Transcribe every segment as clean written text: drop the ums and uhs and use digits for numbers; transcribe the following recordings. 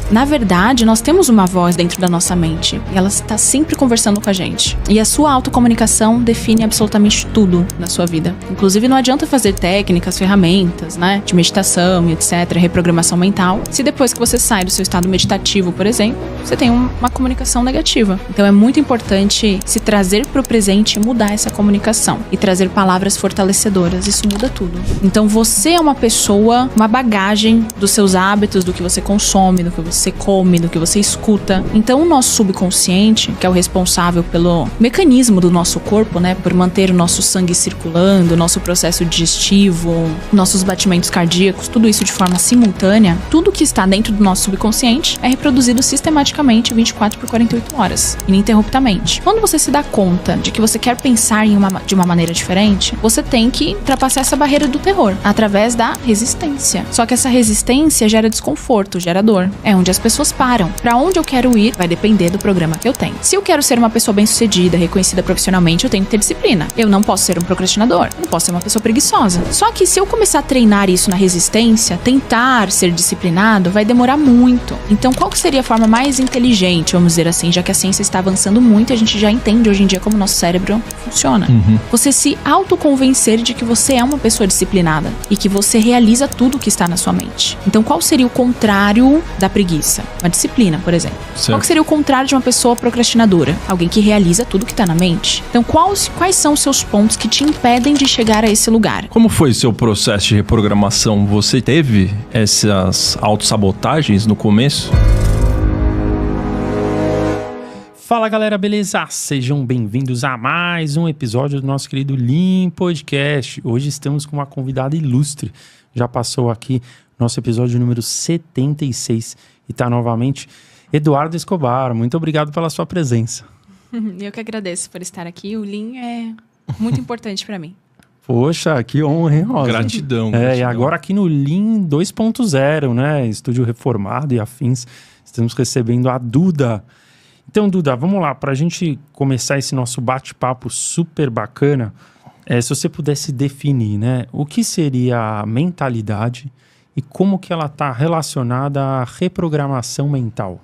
Na verdade, nós temos uma voz dentro da nossa mente e ela está sempre conversando com a gente. E a sua autocomunicação define absolutamente tudo na sua vida. Inclusive, não adianta fazer técnicas, ferramentas, né, de meditação e etc, reprogramação mental, se depois que você sai do seu estado meditativo, por exemplo, você tem uma comunicação negativa. Então, é muito importante se trazer para o presente e mudar essa comunicação e trazer palavras fortalecedoras. Isso muda tudo. Então, você é uma pessoa, uma bagagem dos seus hábitos, do que você consome, do que você come, do que você escuta. Então, o nosso subconsciente, que é o responsável pelo mecanismo do nosso corpo, né, por manter o nosso sangue circulando, o nosso processo digestivo, nossos batimentos cardíacos, tudo isso de forma simultânea, tudo que está dentro do nosso subconsciente é reproduzido sistematicamente 24 por 48 horas, ininterruptamente. Quando você se dá conta de que você quer pensar de uma maneira diferente, você tem que ultrapassar essa barreira do terror através da resistência. Só que essa resistência gera desconforto, gera dor. É onde as pessoas param. Pra onde eu quero ir vai depender do programa que eu tenho. Se eu quero ser uma pessoa bem-sucedida, reconhecida profissionalmente, eu tenho que ter disciplina. Eu não posso ser um procrastinador, eu não posso ser uma pessoa preguiçosa. Só que se eu começar a treinar isso na resistência, tentar ser disciplinado, vai demorar muito. Então, qual que seria a forma mais inteligente, vamos dizer assim, já que a ciência está avançando muito, a gente já entende hoje em dia como o nosso cérebro funciona. Você se autoconvencer de que você é uma pessoa disciplinada e que você realiza tudo que está na sua mente. Então, qual seria o contrário da preguiça? Uma disciplina, por exemplo. Certo. Qual que seria o contrário de uma pessoa procrastinadora? Alguém que realiza tudo que está na mente. Então, quais são os seus pontos que te impedem de chegar a esse lugar? Como foi seu processo de reprogramação? Você teve essas autossabotagens no começo? Fala galera, beleza? Sejam bem-vindos a mais um episódio do nosso querido Lean Podcast. Hoje estamos com uma convidada ilustre. Já passou aqui nosso episódio número 76 e está novamente Eduardo Escobar. Muito obrigado pela sua presença. Eu que agradeço por estar aqui. O Lean é muito importante para mim. Poxa, que honra, hein, Rosa? Gratidão. E agora aqui no Lean 2.0, né? Estúdio reformado e afins, estamos recebendo a Duda. Então, Duda, vamos lá, para a gente começar esse nosso bate-papo super bacana, se você pudesse definir, né, o que seria a mentalidade e como que ela está relacionada à reprogramação mental?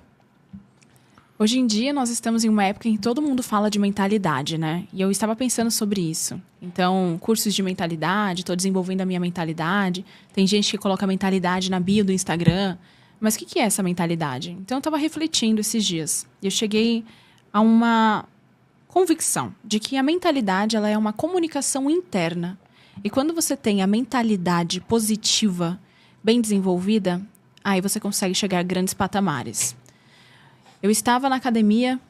Hoje em dia, nós estamos em uma época em que todo mundo fala de mentalidade, né? E eu estava pensando sobre isso. Então, cursos de mentalidade, estou desenvolvendo a minha mentalidade. Tem gente que coloca mentalidade na bio do Instagram. Mas o que é essa mentalidade? Então, eu estava refletindo esses dias. E eu cheguei a uma convicção de que a mentalidade ela é uma comunicação interna. E quando você tem a mentalidade positiva, bem desenvolvida, aí você consegue chegar a grandes patamares. Eu estava na academia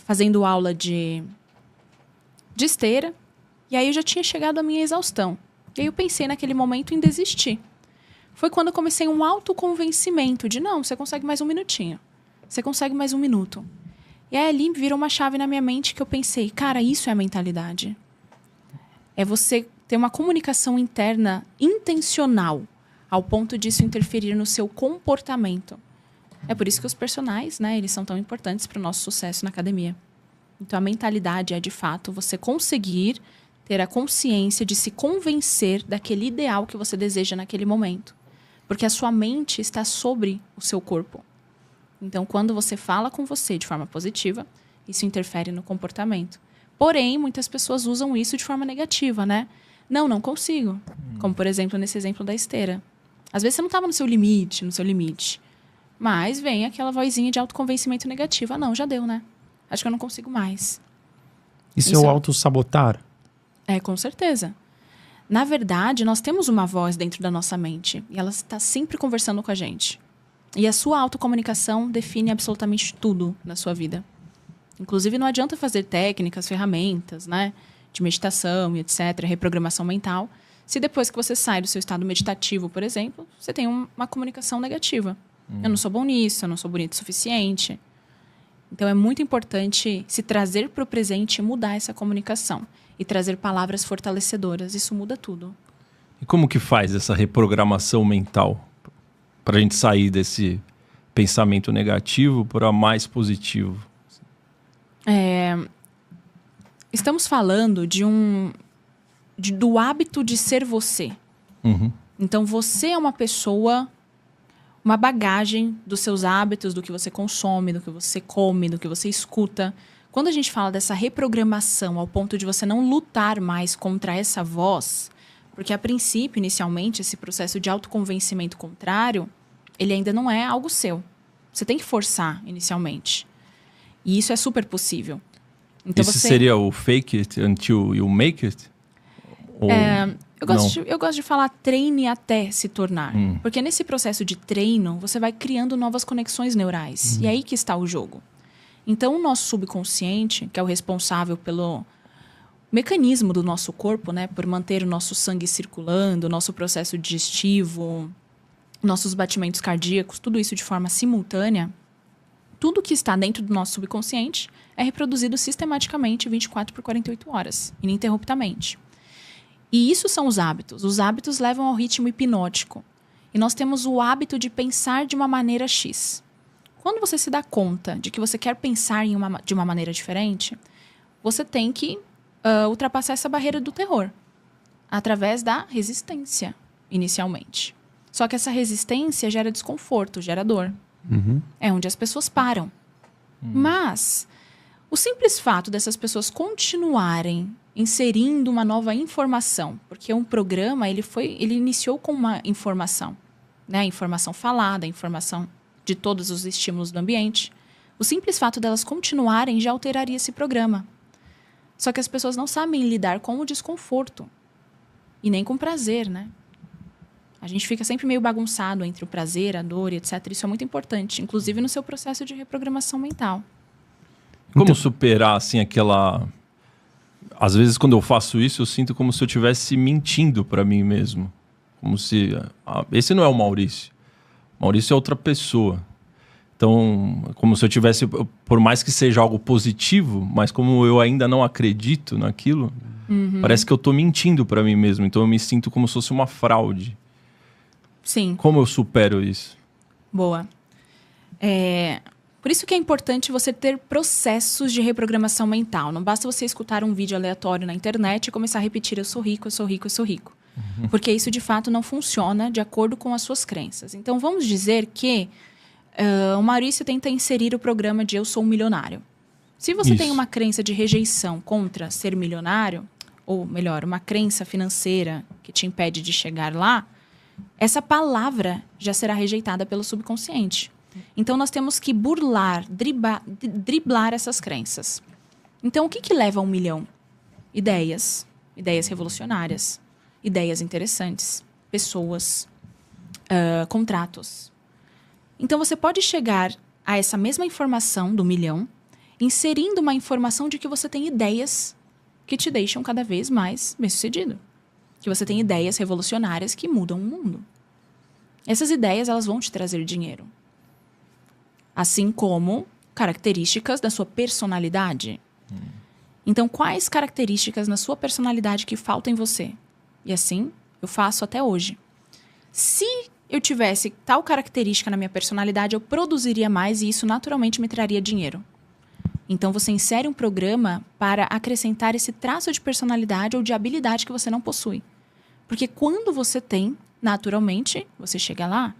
fazendo aula de esteira. E aí eu já tinha chegado à minha exaustão. E aí eu pensei naquele momento em desistir. Foi quando eu comecei um autoconvencimento de não, você consegue mais um minutinho. Você consegue mais um minuto. E aí ali virou uma chave na minha mente que eu pensei, cara, isso é a mentalidade. É você ter uma comunicação interna intencional, ao ponto disso interferir no seu comportamento. É por isso que os personagens, né, eles são tão importantes para o nosso sucesso na academia. Então a mentalidade é, de fato, você conseguir ter a consciência de se convencer daquele ideal que você deseja naquele momento. Porque a sua mente está sobre o seu corpo. Então, quando você fala com você de forma positiva, isso interfere no comportamento. Porém, muitas pessoas usam isso de forma negativa, né? Não consigo. Como, por exemplo, nesse exemplo da esteira. Às vezes você não estava no seu limite. Mas vem aquela vozinha de autoconvencimento negativo. Não, já deu, né? Acho que eu não consigo mais. Isso é o autossabotar? Com certeza. Na verdade, nós temos uma voz dentro da nossa mente e ela está sempre conversando com a gente. E a sua autocomunicação define absolutamente tudo na sua vida. Inclusive, não adianta fazer técnicas, ferramentas, né, de meditação e etc, reprogramação mental, se depois que você sai do seu estado meditativo, por exemplo, você tem uma comunicação negativa. Eu não sou bom nisso, eu não sou bonito o suficiente. Então, é muito importante se trazer para o presente e mudar essa comunicação. E trazer palavras fortalecedoras. Isso muda tudo. E como que faz essa reprogramação mental? Para a gente sair desse pensamento negativo para mais positivo? Estamos falando do hábito de ser você. Uhum. Então, você é uma pessoa uma bagagem dos seus hábitos, do que você consome, do que você come, do que você escuta. Quando a gente fala dessa reprogramação ao ponto de você não lutar mais contra essa voz, porque a princípio, inicialmente, esse processo de autoconvencimento contrário, ele ainda não é algo seu. Você tem que forçar inicialmente. E isso é super possível. Então, Esse seria o fake it until you make it? Ou... Eu gosto de falar treine até se tornar. Porque nesse processo de treino, você vai criando novas conexões neurais. E é aí que está o jogo. Então, o nosso subconsciente, que é o responsável pelo mecanismo do nosso corpo, né, por manter o nosso sangue circulando, o nosso processo digestivo, nossos batimentos cardíacos, tudo isso de forma simultânea, tudo que está dentro do nosso subconsciente é reproduzido sistematicamente 24 por 48 horas, ininterruptamente. E isso são os hábitos. Os hábitos levam ao ritmo hipnótico. E nós temos o hábito de pensar de uma maneira X. Quando você se dá conta de que você quer pensar de uma maneira diferente, você tem que ultrapassar essa barreira do terror através da resistência, inicialmente. Só que essa resistência gera desconforto, gera dor. É onde as pessoas param. Mas o simples fato dessas pessoas continuarem inserindo uma nova informação, porque um programa ele iniciou com uma informação, né? Informação falada, informação de todos os estímulos do ambiente. O simples fato delas continuarem já alteraria esse programa. Só que as pessoas não sabem lidar com o desconforto e nem com o prazer, né? A gente fica sempre meio bagunçado entre o prazer, a dor e etc. Isso é muito importante, inclusive no seu processo de reprogramação mental. Como superar, assim, aquela... Às vezes, quando eu faço isso, eu sinto como se eu estivesse mentindo para mim mesmo. Como se... esse não é o Maurício. O Maurício é outra pessoa. Então, como se eu tivesse... Por mais que seja algo positivo, mas como eu ainda não acredito naquilo, parece que eu tô mentindo para mim mesmo. Então, eu me sinto como se fosse uma fraude. Sim. Como eu supero isso? Boa. Por isso que é importante você ter processos de reprogramação mental. Não basta você escutar um vídeo aleatório na internet e começar a repetir eu sou rico, eu sou rico, eu sou rico. Porque isso, de fato, não funciona de acordo com as suas crenças. Então, vamos dizer que o Maurício tenta inserir o programa de eu sou um milionário. Se você tem uma crença de rejeição contra ser milionário, ou melhor, uma crença financeira que te impede de chegar lá, essa palavra já será rejeitada pelo subconsciente. Então, nós temos que driblar essas crenças. Então, o que leva a 1 milhão? Ideias revolucionárias, ideias interessantes, pessoas, contratos. Então, você pode chegar a essa mesma informação do 1 milhão, inserindo uma informação de que você tem ideias que te deixam cada vez mais bem-sucedido. Que você tem ideias revolucionárias que mudam o mundo. Essas ideias, elas vão te trazer dinheiro. Assim como características da sua personalidade. Então, quais características na sua personalidade que faltam em você? E assim, eu faço até hoje. Se eu tivesse tal característica na minha personalidade, eu produziria mais e isso naturalmente me traria dinheiro. Então, você insere um programa para acrescentar esse traço de personalidade ou de habilidade que você não possui. Porque quando você tem, naturalmente, você chega lá.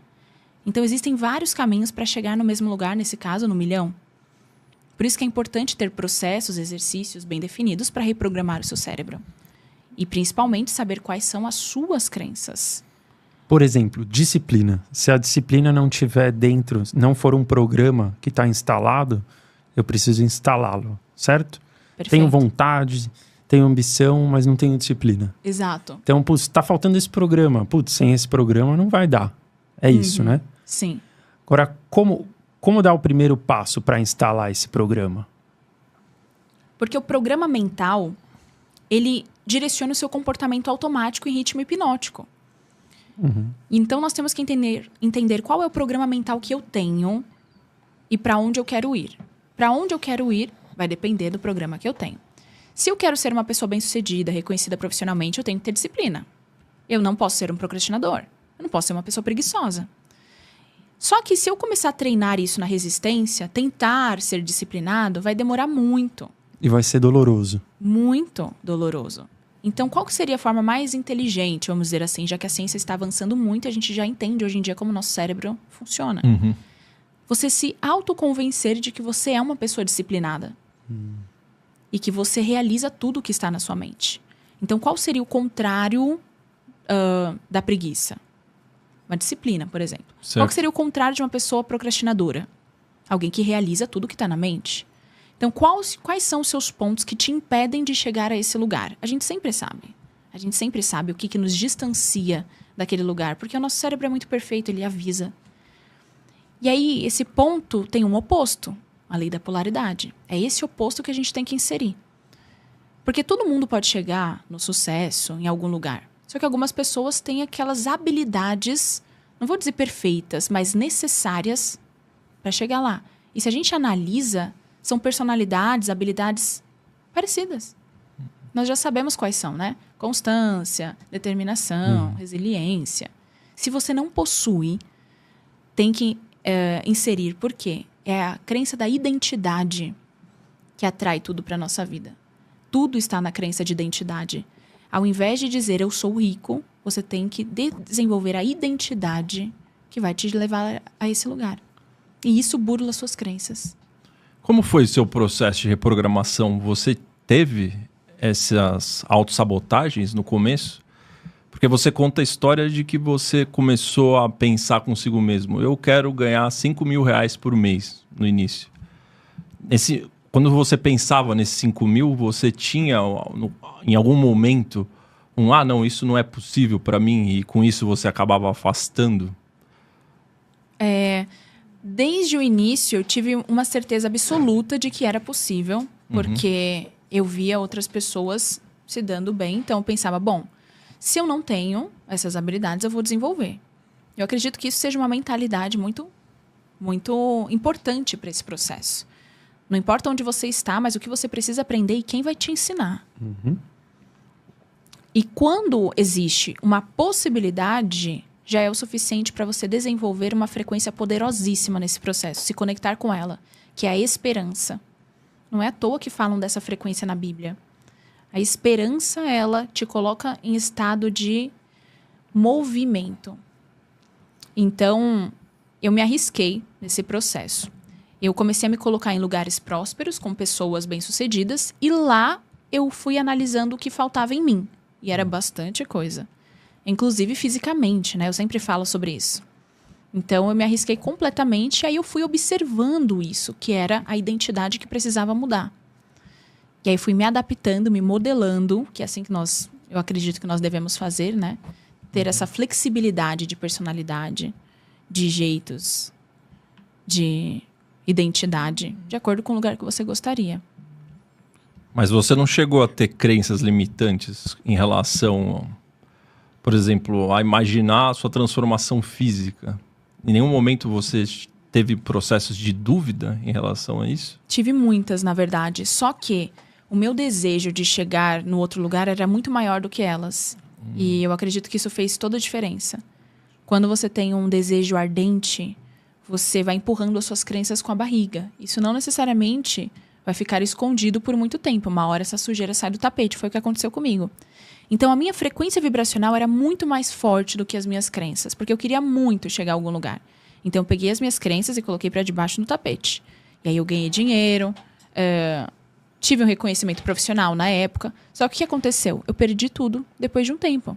Então, existem vários caminhos para chegar no mesmo lugar, nesse caso, no 1 milhão. Por isso que é importante ter processos, exercícios bem definidos para reprogramar o seu cérebro. E, principalmente, saber quais são as suas crenças. Por exemplo, disciplina. Se a disciplina não tiver dentro, não for um programa que está instalado, eu preciso instalá-lo, certo? Perfeito. Tenho vontade, tenho ambição, mas não tenho disciplina. Exato. Então, está faltando esse programa. Putz, sem esse programa não vai dar. É isso, né? Sim. Agora, como dar o primeiro passo para instalar esse programa? Porque o programa mental, ele direciona o seu comportamento automático em ritmo hipnótico. Então, nós temos que entender qual é o programa mental que eu tenho e para onde eu quero ir. Para onde eu quero ir vai depender do programa que eu tenho. Se eu quero ser uma pessoa bem-sucedida, reconhecida profissionalmente, eu tenho que ter disciplina. Eu não posso ser um procrastinador. Eu não posso ser uma pessoa preguiçosa. Só que se eu começar a treinar isso na resistência, tentar ser disciplinado, vai demorar muito. E vai ser doloroso. Muito doloroso. Então, qual que seria a forma mais inteligente, vamos dizer assim, já que a ciência está avançando muito, a gente já entende hoje em dia como o nosso cérebro funciona. Você se autoconvencer de que você é uma pessoa disciplinada. E que você realiza tudo o que está na sua mente. Então, qual seria o contrário da preguiça? Uma disciplina, por exemplo. Certo. Qual que seria o contrário de uma pessoa procrastinadora? Alguém que realiza tudo o que está na mente. Então, quais são os seus pontos que te impedem de chegar a esse lugar? A gente sempre sabe. A gente sempre sabe o que nos distancia daquele lugar. Porque o nosso cérebro é muito perfeito, ele avisa. E aí, esse ponto tem um oposto. A lei da polaridade. É esse oposto que a gente tem que inserir. Porque todo mundo pode chegar no sucesso em algum lugar. Só que algumas pessoas têm aquelas habilidades, não vou dizer perfeitas, mas necessárias para chegar lá. E se a gente analisa, são personalidades, habilidades parecidas. Nós já sabemos quais são, né? Constância, determinação, resiliência. Se você não possui, tem que inserir. Por quê? É a crença da identidade que atrai tudo para a nossa vida. Tudo está na crença de identidade. Ao invés de dizer eu sou rico, você tem que desenvolver a identidade que vai te levar a esse lugar. E isso burla suas crenças. Como foi o seu processo de reprogramação? Você teve essas autossabotagens no começo? Porque você conta a história de que você começou a pensar consigo mesmo. Eu quero ganhar R$5.000 por mês no início. Quando você pensava nesses 5.000, você tinha, em algum momento, não, isso não é possível para mim, e com isso você acabava afastando? Desde o início, eu tive uma certeza absoluta de que era possível, porque eu via outras pessoas se dando bem, então eu pensava, bom, se eu não tenho essas habilidades, eu vou desenvolver. Eu acredito que isso seja uma mentalidade muito, muito importante para esse processo. Não importa onde você está, mas o que você precisa aprender e quem vai te ensinar. E quando existe uma possibilidade, já é o suficiente para você desenvolver uma frequência poderosíssima nesse processo, se conectar com ela, que é a esperança. Não é à toa que falam dessa frequência na Bíblia. A esperança, ela te coloca em estado de movimento. Então, eu me arrisquei nesse processo. Eu comecei a me colocar em lugares prósperos, com pessoas bem-sucedidas, e lá eu fui analisando o que faltava em mim. E era bastante coisa. Inclusive fisicamente, né? Eu sempre falo sobre isso. Então, eu me arrisquei completamente, e aí eu fui observando isso, que era a identidade que precisava mudar. E aí fui me adaptando, me modelando, que é assim que eu acredito que nós devemos fazer, né? Ter essa flexibilidade de personalidade, de jeitos, de identidade, de acordo com o lugar que você gostaria. Mas você não chegou a ter crenças limitantes em relação, por exemplo, a imaginar a sua transformação física? Em nenhum momento você teve processos de dúvida em relação a isso? Tive muitas, na verdade. Só que o meu desejo de chegar no outro lugar era muito maior do que elas. E eu acredito que isso fez toda a diferença. Quando você tem um desejo ardente, você vai empurrando as suas crenças com a barriga. Isso não necessariamente vai ficar escondido por muito tempo. Uma hora essa sujeira sai do tapete. Foi o que aconteceu comigo. Então, a minha frequência vibracional era muito mais forte do que as minhas crenças. Porque eu queria muito chegar a algum lugar. Então, eu peguei as minhas crenças e coloquei para debaixo do tapete. E aí, eu ganhei dinheiro. Tive um reconhecimento profissional na época. Só que o que aconteceu? Eu perdi tudo depois de um tempo.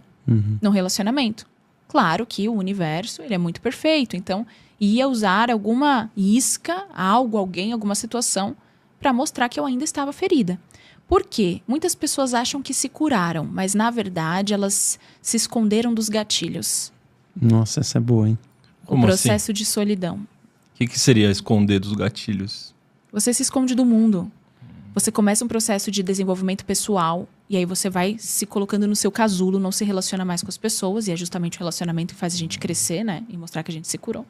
Num relacionamento. Claro que o universo, ele é muito perfeito. Então, ia usar alguma isca, algo, alguém, alguma situação para mostrar que eu ainda estava ferida. Por quê? Muitas pessoas acham que se curaram, mas na verdade elas se esconderam dos gatilhos. Nossa, essa é boa, hein? O processo de solidão. O que seria esconder dos gatilhos? Você se esconde do mundo. Você começa um processo de desenvolvimento pessoal e aí você vai se colocando no seu casulo, não se relaciona mais com as pessoas, e é justamente o relacionamento que faz a gente crescer, né? E mostrar que a gente se curou.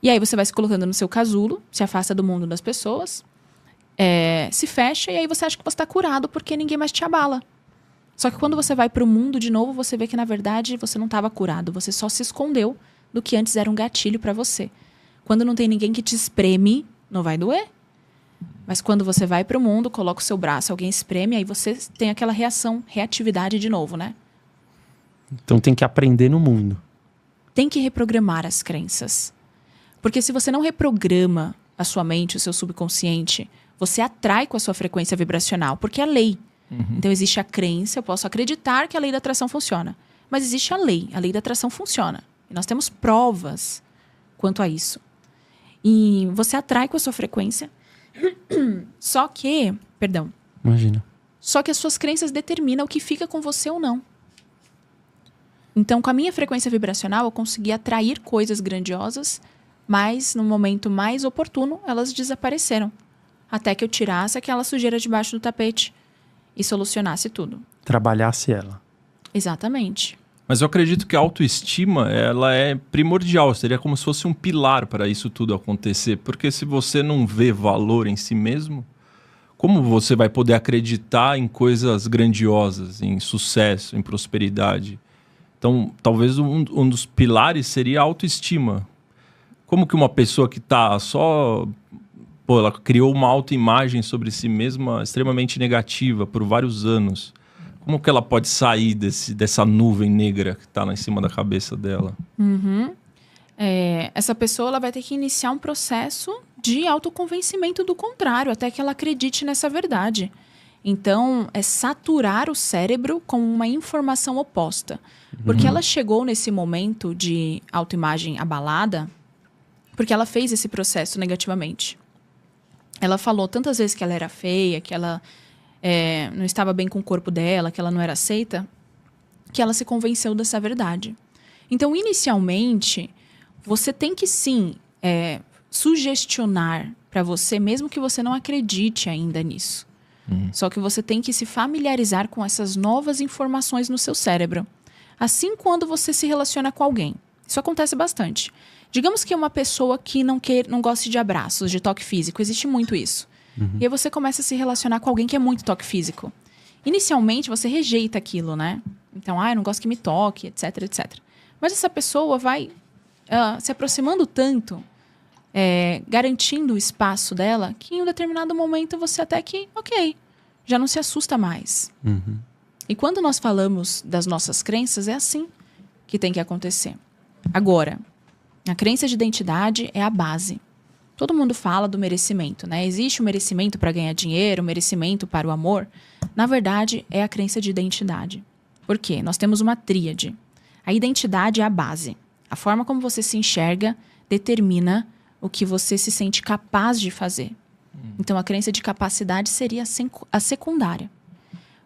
E aí você vai se colocando no seu casulo, se afasta do mundo das pessoas, se fecha, e aí você acha que você está curado porque ninguém mais te abala. Só que quando você vai para o mundo de novo, você vê que na verdade você não estava curado, você só se escondeu do que antes era um gatilho para você. Quando não tem ninguém que te espreme, não vai doer. Mas quando você vai para o mundo, coloca o seu braço, alguém espreme, aí você tem aquela reatividade de novo, né? Então tem que aprender no mundo. Tem que reprogramar as crenças. Porque se você não reprograma a sua mente, o seu subconsciente, você atrai com a sua frequência vibracional, porque é lei. Então existe a crença, eu posso acreditar que a lei da atração funciona. Mas existe a lei da atração funciona. E nós temos provas quanto a isso. E você atrai com a sua frequência. Só que as suas crenças determinam o que fica com você ou não. Então, com a minha frequência vibracional, eu consegui atrair coisas grandiosas, mas no momento mais oportuno, elas desapareceram. Até que eu tirasse aquela sujeira debaixo do tapete e solucionasse tudo. Trabalhasse ela. Exatamente. Mas eu acredito que a autoestima, ela é primordial. Seria como se fosse um pilar para isso tudo acontecer. Porque se você não vê valor em si mesmo, como você vai poder acreditar em coisas grandiosas, em sucesso, em prosperidade? Então, talvez um dos pilares seria a autoestima. Como que uma pessoa que está só... ela criou uma autoimagem sobre si mesma extremamente negativa por vários anos. Como que ela pode sair dessa nuvem negra que está lá em cima da cabeça dela? Essa pessoa ela vai ter que iniciar um processo de autoconvencimento do contrário, até que ela acredite nessa verdade. Então, é saturar o cérebro com uma informação oposta. Porque ela chegou nesse momento de autoimagem abalada porque ela fez esse processo negativamente. Ela falou tantas vezes que ela era feia, que ela não estava bem com o corpo dela, que ela não era aceita, que ela se convenceu dessa verdade. Então, inicialmente, você tem que sim sugestionar para você, mesmo que você não acredite ainda nisso. Só que você tem que se familiarizar com essas novas informações no seu cérebro. Assim, quando você se relaciona com alguém. Isso acontece bastante. Digamos que uma pessoa que não goste de abraços, de toque físico. Existe muito isso. E aí você começa a se relacionar com alguém que é muito toque físico. Inicialmente, você rejeita aquilo, né? Então, eu não gosto que me toque, etc, etc. Mas essa pessoa vai se aproximando tanto, garantindo o espaço dela, que em um determinado momento você até que, ok, já não se assusta mais. E quando nós falamos das nossas crenças, é assim que tem que acontecer. Agora, a crença de identidade é a base. Todo mundo fala do merecimento, né? Existe o merecimento para ganhar dinheiro, o merecimento para o amor. Na verdade, é a crença de identidade. Por quê? Nós temos uma tríade. A identidade é a base. A forma como você se enxerga determina o que você se sente capaz de fazer. Então, a crença de capacidade seria a secundária.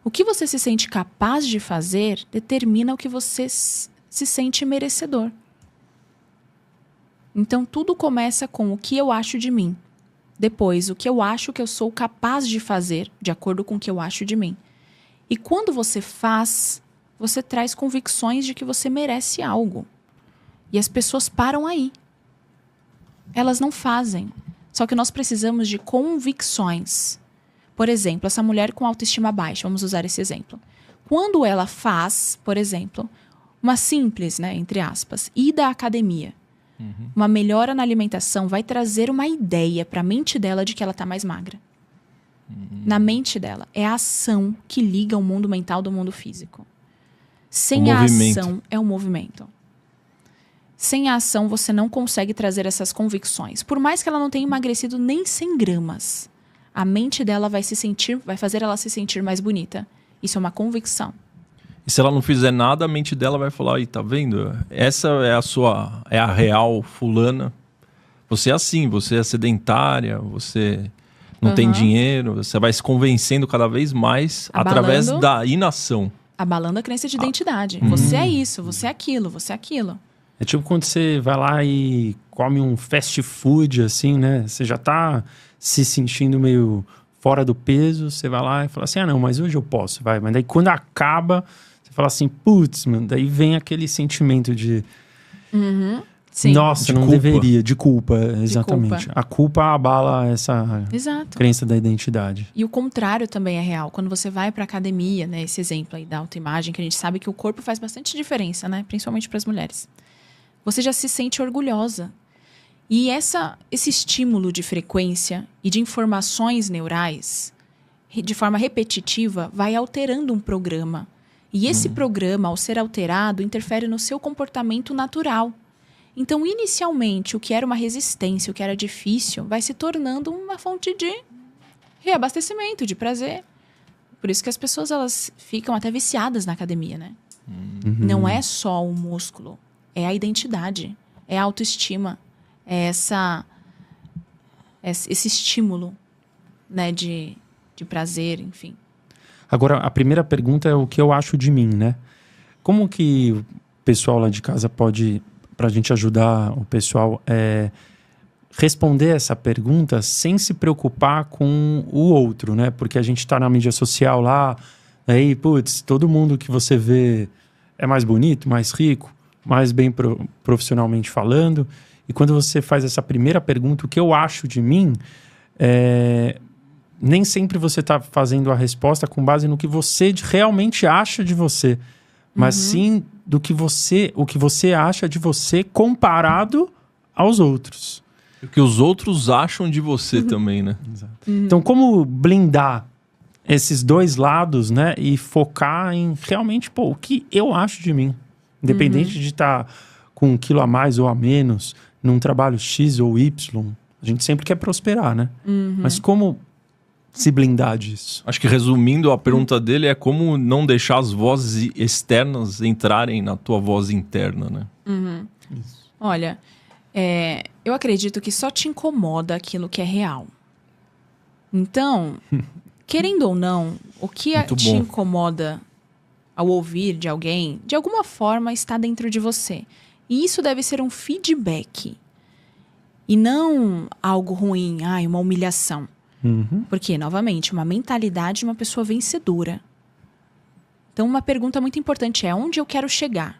O que você se sente capaz de fazer determina o que você se sente merecedor. Então, tudo começa com o que eu acho de mim. Depois, o que eu acho que eu sou capaz de fazer, de acordo com o que eu acho de mim. E quando você faz, você traz convicções de que você merece algo. E as pessoas param aí. Elas não fazem. Só que nós precisamos de convicções. Por exemplo, essa mulher com autoestima baixa, vamos usar esse exemplo. Quando ela faz, por exemplo, uma simples, né, entre aspas, ida à academia, uma melhora na alimentação vai trazer uma ideia para a mente dela de que ela está mais magra. Na mente dela. É a ação que liga o mundo mental do mundo físico. Sem a ação, é um movimento. Sem a ação, você não consegue trazer essas convicções. Por mais que ela não tenha emagrecido nem 100 gramas, a mente dela vai fazer ela se sentir mais bonita. Isso é uma convicção. E se ela não fizer nada, a mente dela vai falar, aí, tá vendo? Essa é a real fulana. Você é assim, você é sedentária, você não tem dinheiro, você vai se convencendo cada vez mais através da inação. Abalando a crença de identidade. Você é isso, você é aquilo, você é aquilo. É tipo quando você vai lá e come um fast food, assim, né? Você já tá se sentindo meio fora do peso, você vai lá e fala assim, não, mas hoje eu posso, vai. Mas daí quando acaba, você fala assim, putz, mano, daí vem aquele sentimento de... Sim. Nossa, não deveria, de culpa, exatamente. De culpa. A culpa abala essa crença da identidade. E o contrário também é real. Quando você vai pra academia, né, esse exemplo aí da autoimagem, que a gente sabe que o corpo faz bastante diferença, né, principalmente para as mulheres. Você já se sente orgulhosa. E esse estímulo de frequência e de informações neurais, de forma repetitiva, vai alterando um programa. E esse programa, ao ser alterado, interfere no seu comportamento natural. Então, inicialmente, o que era uma resistência, o que era difícil, vai se tornando uma fonte de reabastecimento, de prazer. Por isso que as pessoas elas ficam até viciadas na academia, né? Não é só o músculo, é a identidade, é a autoestima, é esse estímulo, né, de prazer, enfim. Agora, a primeira pergunta é o que eu acho de mim, né? Como que o pessoal lá de casa pode, pra gente ajudar o pessoal, responder essa pergunta sem se preocupar com o outro, né? Porque a gente tá na mídia social lá, aí, putz, todo mundo que você vê é mais bonito, mais rico, mais bem profissionalmente falando. E quando você faz essa primeira pergunta, o que eu acho de mim, nem sempre você está fazendo a resposta com base no que você realmente acha de você, mas sim o que você acha de você comparado aos outros. O que os outros acham de você também, né? Exato. Então, como blindar esses dois lados, né? E focar em realmente, o que eu acho de mim. Independente de estar com 1 quilo a mais ou a menos, num trabalho X ou Y. A gente sempre quer prosperar, né? Mas como se blindar disso? Acho que resumindo, a pergunta dele é como não deixar as vozes externas entrarem na tua voz interna, né? Isso. Olha, eu acredito que só te incomoda aquilo que é real. Então, querendo ou não, o que te incomoda ao ouvir de alguém, de alguma forma está dentro de você. E isso deve ser um feedback. E não algo ruim, uma humilhação. Porque, novamente, uma mentalidade de uma pessoa vencedora. Então, uma pergunta muito importante é: onde eu quero chegar?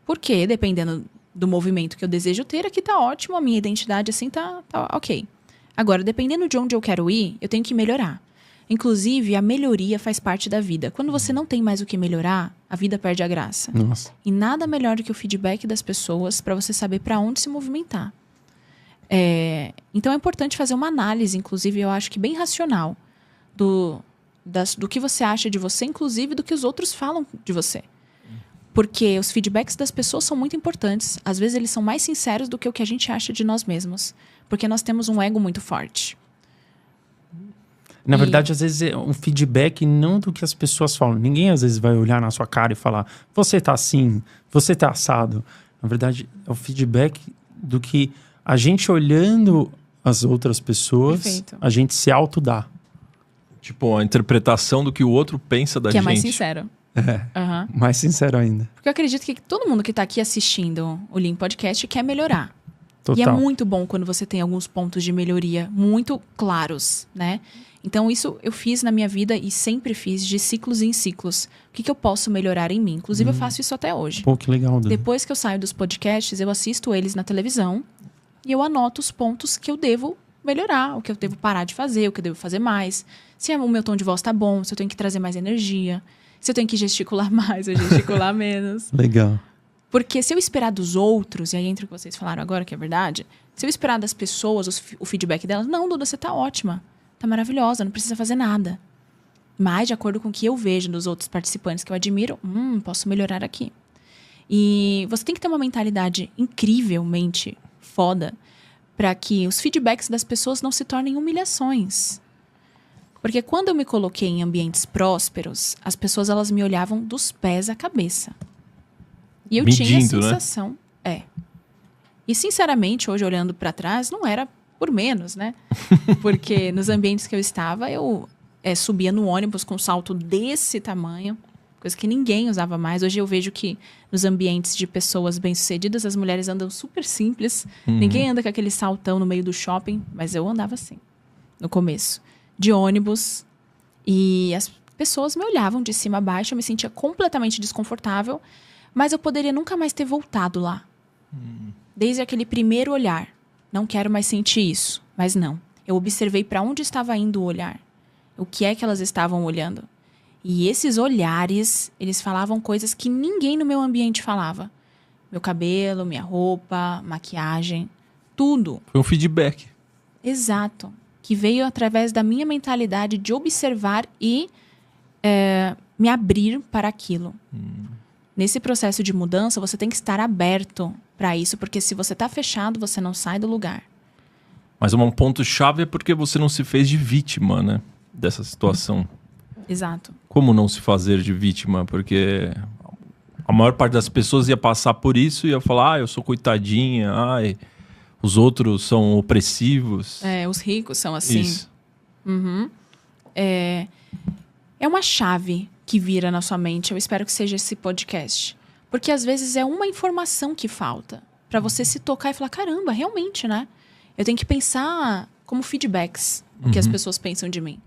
Porque, dependendo do movimento que eu desejo ter, aqui tá ótimo, a minha identidade assim tá ok. Agora, dependendo de onde eu quero ir, eu tenho que melhorar. Inclusive, a melhoria faz parte da vida. Quando você não tem mais o que melhorar, a vida perde a graça. Nossa. E nada melhor do que o feedback das pessoas para você saber para onde se movimentar. Então é importante fazer uma análise, inclusive, eu acho que bem racional, do que você acha de você, inclusive do que os outros falam de você. Porque os feedbacks das pessoas são muito importantes. Às vezes eles são mais sinceros do que o que a gente acha de nós mesmos. Porque nós temos um ego muito forte. Na verdade, às vezes é um feedback não do que as pessoas falam. Ninguém às vezes vai olhar na sua cara e falar: você tá assim, você tá assado. Na verdade, é o feedback do que a gente olhando as outras pessoas, Perfeito. A gente se auto-dá. Tipo, a interpretação do que o outro pensa da gente. Que é mais sincero. Mais sincero ainda. Porque eu acredito que todo mundo que tá aqui assistindo o Lean Podcast quer melhorar. Total. E é muito bom quando você tem alguns pontos de melhoria muito claros, né? Então, isso eu fiz na minha vida e sempre fiz de ciclos em ciclos. O que eu posso melhorar em mim? Inclusive, eu faço isso até hoje. Pô, que legal, Duda. Depois que eu saio dos podcasts, eu assisto eles na televisão e eu anoto os pontos que eu devo melhorar, o que eu devo parar de fazer, o que eu devo fazer mais. Se o meu tom de voz tá bom, se eu tenho que trazer mais energia, se eu tenho que gesticular mais ou gesticular menos. Legal. Porque se eu esperar dos outros, e aí entra o que vocês falaram agora, que é verdade, se eu esperar das pessoas o feedback delas, não, Duda, você tá ótima, tá maravilhosa, não precisa fazer nada. Mas, de acordo com o que eu vejo dos outros participantes que eu admiro, posso melhorar aqui. E você tem que ter uma mentalidade incrivelmente foda para que os feedbacks das pessoas não se tornem humilhações. Porque quando eu me coloquei em ambientes prósperos, as pessoas elas me olhavam dos pés à cabeça. E eu tinha a sensação... Né? E, sinceramente, hoje, olhando para trás, não era por menos, né? Porque nos ambientes que eu estava, eu subia no ônibus com um salto desse tamanho, coisa que ninguém usava mais. Hoje eu vejo que nos ambientes de pessoas bem-sucedidas, as mulheres andam super simples. Ninguém anda com aquele saltão no meio do shopping, mas eu andava assim, no começo. De ônibus. E as pessoas me olhavam de cima a baixo, eu me sentia completamente desconfortável, mas eu poderia nunca mais ter voltado lá. Desde aquele primeiro olhar. Não quero mais sentir isso. Mas não. Eu observei para onde estava indo o olhar. O que é que elas estavam olhando. E esses olhares, eles falavam coisas que ninguém no meu ambiente falava. Meu cabelo, minha roupa, maquiagem. tudo. Foi um feedback. Exato. Que veio através da minha mentalidade de observar e me abrir para aquilo. Nesse processo de mudança, você tem que estar aberto para isso, porque se você está fechado, você não sai do lugar. Mas um ponto-chave é porque você não se fez de vítima, né? Dessa situação. Exato. Como não se fazer de vítima? Porque a maior parte das pessoas ia passar por isso e ia falar, eu sou coitadinha, os outros são opressivos. Os ricos são assim. Isso. Uhum. É uma chave que vira na sua mente. Eu espero que seja esse podcast. Porque às vezes é uma informação que falta para você se tocar e falar, caramba, realmente, né? Eu tenho que pensar como feedbacks o que as pessoas pensam de mim.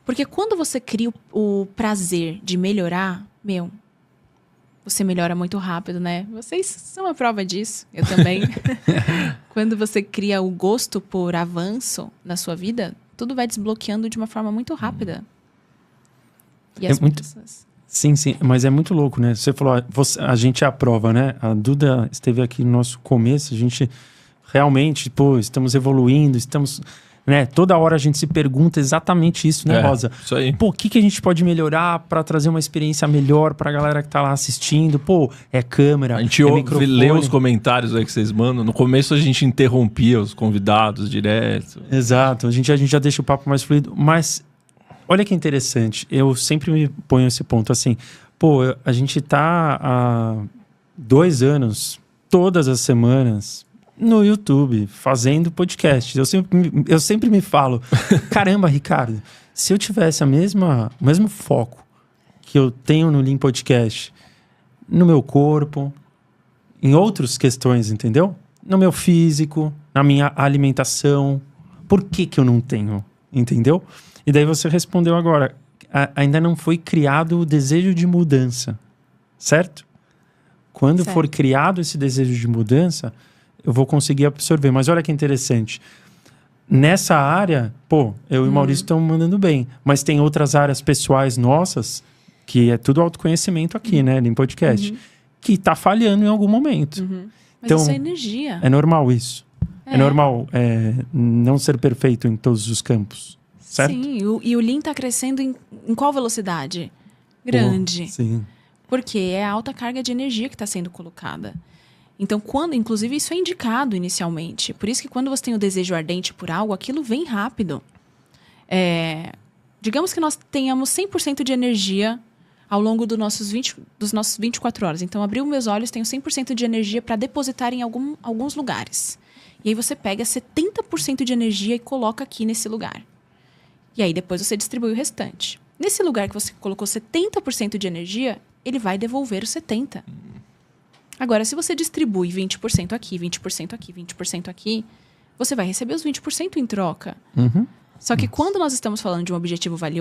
Porque quando você cria o prazer de melhorar, você melhora muito rápido, né? Vocês são a prova disso. Eu também. Quando você cria o gosto por avanço na sua vida, tudo vai desbloqueando de uma forma muito rápida. E as pessoas... Sim, mas é muito louco, né? Você falou, a gente é a prova, né? A Duda esteve aqui no nosso começo, a gente realmente, estamos evoluindo, né? Toda hora a gente se pergunta exatamente isso, né, Rosa? Isso aí. O que a gente pode melhorar para trazer uma experiência melhor para a galera que tá lá assistindo? É câmera, a gente lê os comentários aí que vocês mandam. No começo a gente interrompia os convidados direto. Exato, a gente já deixa o papo mais fluido, mas olha que interessante, eu sempre me ponho esse ponto assim, a gente tá há 2 anos, todas as semanas, no YouTube, fazendo podcast. Eu sempre me falo, caramba, Ricardo, se eu tivesse o mesmo foco que eu tenho no Lean Podcast, no meu corpo, em outras questões, entendeu? No meu físico, na minha alimentação, por que eu não tenho, entendeu? E daí você respondeu agora, ainda não foi criado o desejo de mudança, certo? Quando for criado esse desejo de mudança, eu vou conseguir absorver. Mas olha que interessante, nessa área, eu e o Maurício estamos mandando bem, mas tem outras áreas pessoais nossas, que é tudo autoconhecimento aqui, né, em podcast, que tá falhando em algum momento. Mas então, isso é energia. É normal isso. É normal não ser perfeito em todos os campos. Certo? Sim, e o Lean está crescendo em qual velocidade? Grande. Sim. Porque é a alta carga de energia que está sendo colocada. Então, inclusive, isso é indicado inicialmente. Por isso que quando você tem o desejo ardente por algo, aquilo vem rápido. Digamos que nós tenhamos 100% de energia ao longo dos nossos 24 horas. Então, abri os meus olhos, tenho 100% de energia para depositar em alguns lugares. E aí você pega 70% de energia e coloca aqui nesse lugar. E aí depois você distribui o restante. Nesse lugar que você colocou 70% de energia, ele vai devolver os 70%. Agora, se você distribui 20% aqui, 20% aqui, 20% aqui, você vai receber os 20% em troca. Só que quando nós estamos falando de um objetivo valioso,